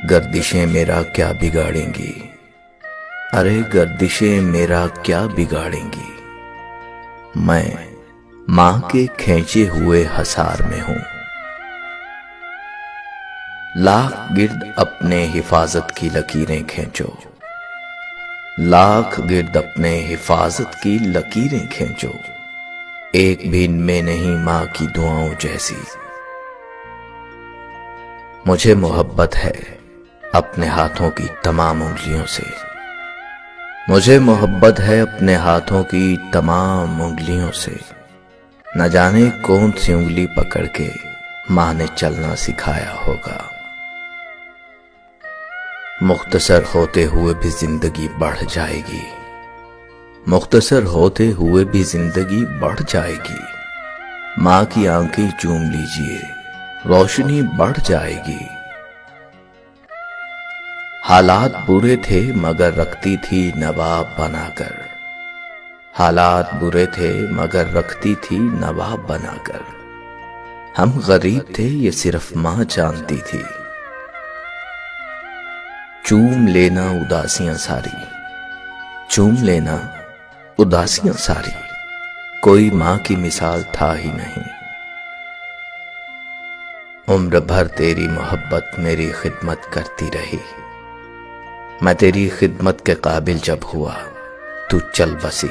गर्दिशें मेरा क्या बिगाड़ेंगी। अरे गर्दिशें मेरा क्या बिगाड़ेंगी। मैं मां के खींचे हुए हसार में हूं। लाख गिर्द अपने हिफाजत की लकीरें खींचो। लाख गिर्द अपने हिफाजत की लकीरें खींचो। एक भी इनमें नहीं मां की दुआओं जैसी। मुझे मोहब्बत है अपने हाथों की तमाम उंगलियों से। मुझे मोहब्बत है अपने हाथों की तमाम उंगलियों से। न जाने कौन सी उंगली पकड़ के मां ने चलना सिखाया होगा। मुख्तसर होते हुए भी जिंदगी बढ़ जाएगी। मुख्तसर होते हुए भी जिंदगी बढ़ जाएगी। मां की आंखें चूम लीजिए, रोशनी बढ़ जाएगी। हालात बुरे थे मगर रखती थी नवाब बनाकर। हालात बुरे थे मगर रखती थी नवाब बनाकर। हम गरीब थे ये सिर्फ मां जानती थी। चूम लेना उदासियां सारी, चूम लेना उदासियां सारी। कोई मां की मिसाल था ही नहीं। उम्र भर तेरी मोहब्बत मेरी खिदमत करती रही। मैं तेरी खिदमत के काबिल जब हुआ तू चल बसी।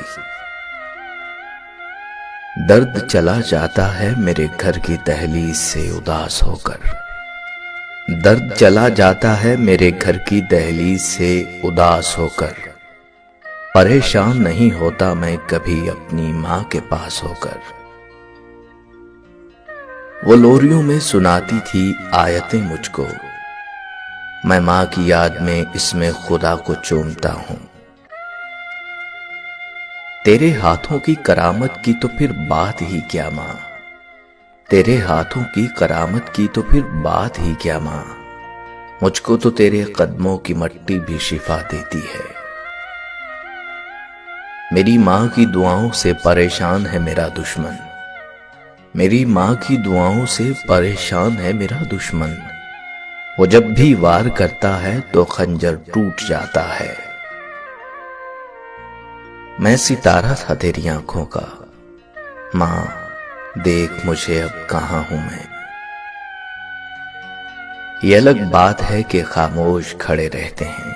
दर्द चला जाता है मेरे घर की दहलीज से उदास होकर। दर्द चला जाता है मेरे घर की दहलीज से उदास होकर। परेशान नहीं होता मैं कभी अपनी मां के पास होकर। वो लोरियों में सुनाती थी आयतें मुझको। मैं मां की याद में इसमें खुदा को चूमता हूं। तेरे हाथों की करामत की तो फिर बात ही क्या मां। तेरे हाथों की करामत की तो फिर बात ही क्या मां। मुझको तो तेरे कदमों की मट्टी भी शिफा देती है। मेरी मां की दुआओं से परेशान है मेरा दुश्मन। मेरी मां की दुआओं से परेशान है मेरा दुश्मन। वो जब भी वार करता है तो खंजर टूट जाता है। मैं सितारा था तेरी आंखों का। मां देख मुझे अब कहां हूं मैं। ये अलग बात है कि खामोश खड़े रहते हैं।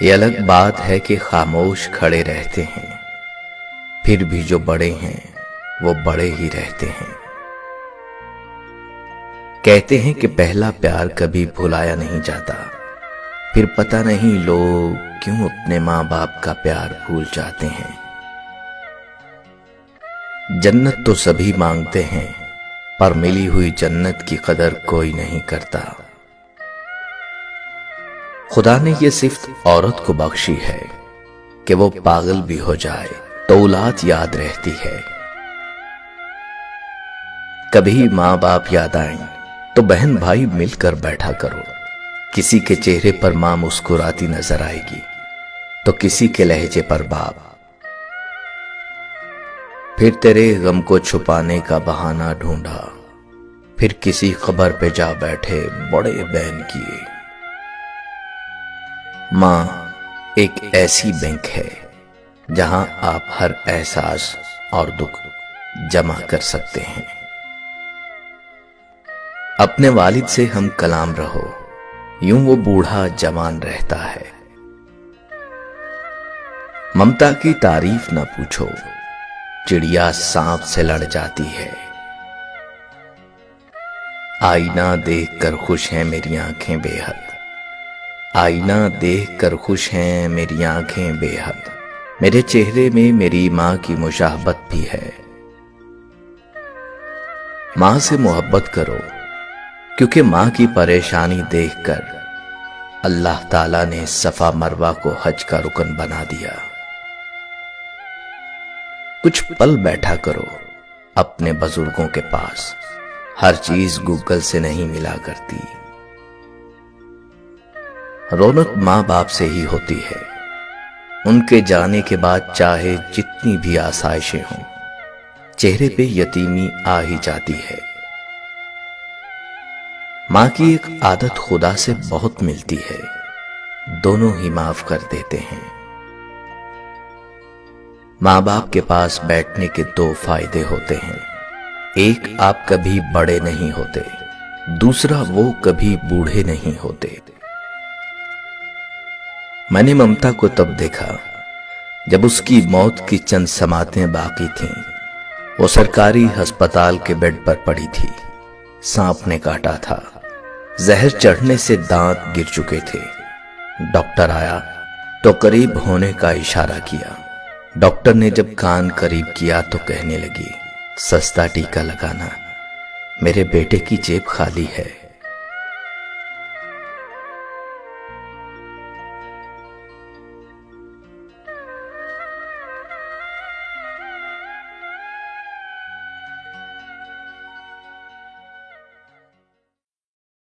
ये अलग बात है कि खामोश खड़े रहते हैं। फिर भी जो बड़े हैं वो बड़े ही रहते हैं। कहते हैं कि पहला प्यार कभी भुलाया नहीं जाता। फिर पता नहीं लोग क्यों अपने मां बाप का प्यार भूल जाते हैं। जन्नत तो सभी मांगते हैं पर मिली हुई जन्नत की कदर कोई नहीं करता। खुदा ने यह सिर्फ औरत को बख्शी है कि वो पागल भी हो जाए तो औलाद याद रहती है। कभी मां बाप याद आए तो बहन भाई मिलकर बैठा करो। किसी के चेहरे पर मां मुस्कुराती नजर आएगी तो किसी के लहजे पर बाप। फिर तेरे गम को छुपाने का बहाना ढूंढा। फिर किसी खबर पे जा बैठे बड़े बहन किए। मां एक ऐसी बैंक है जहां आप हर एहसास और दुख जमा कर सकते हैं। अपने वालिद से हम कलाम रहो यूं वो बूढ़ा जवान रहता है। ममता की तारीफ ना पूछो चिड़िया सांप से लड़ जाती है। आईना देखकर खुश हैं मेरी आंखें बेहद। आईना देखकर खुश हैं मेरी आंखें बेहद। मेरे चेहरे में मेरी मां की मुशाहबत भी है। मां से मोहब्बत करो क्योंकि मां की परेशानी देखकर अल्लाह ताला ने सफा मरवा को हज का रुकन बना दिया। कुछ पल बैठा करो अपने बुजुर्गों के पास। हर चीज गूगल से नहीं मिला करती। रौनक मां बाप से ही होती है। उनके जाने के बाद चाहे जितनी भी आसाइशें हों चेहरे पे यतीमी आ ही जाती है। माँ की एक आदत खुदा से बहुत मिलती है, दोनों ही माफ कर देते हैं। माँ बाप के पास बैठने के दो फायदे होते हैं, एक आप कभी बड़े नहीं होते, दूसरा वो कभी बूढ़े नहीं होते। मैंने ममता को तब देखा जब उसकी मौत की चंद समातें बाकी थीं। वो सरकारी अस्पताल के बेड पर पड़ी थी। सांप ने काटा था, जहर चढ़ने से दांत गिर चुके थे। डॉक्टर आया तो करीब होने का इशारा किया। डॉक्टर ने जब कान करीब किया तो कहने लगी, सस्ता टीका लगाना, मेरे बेटे की जेब खाली है।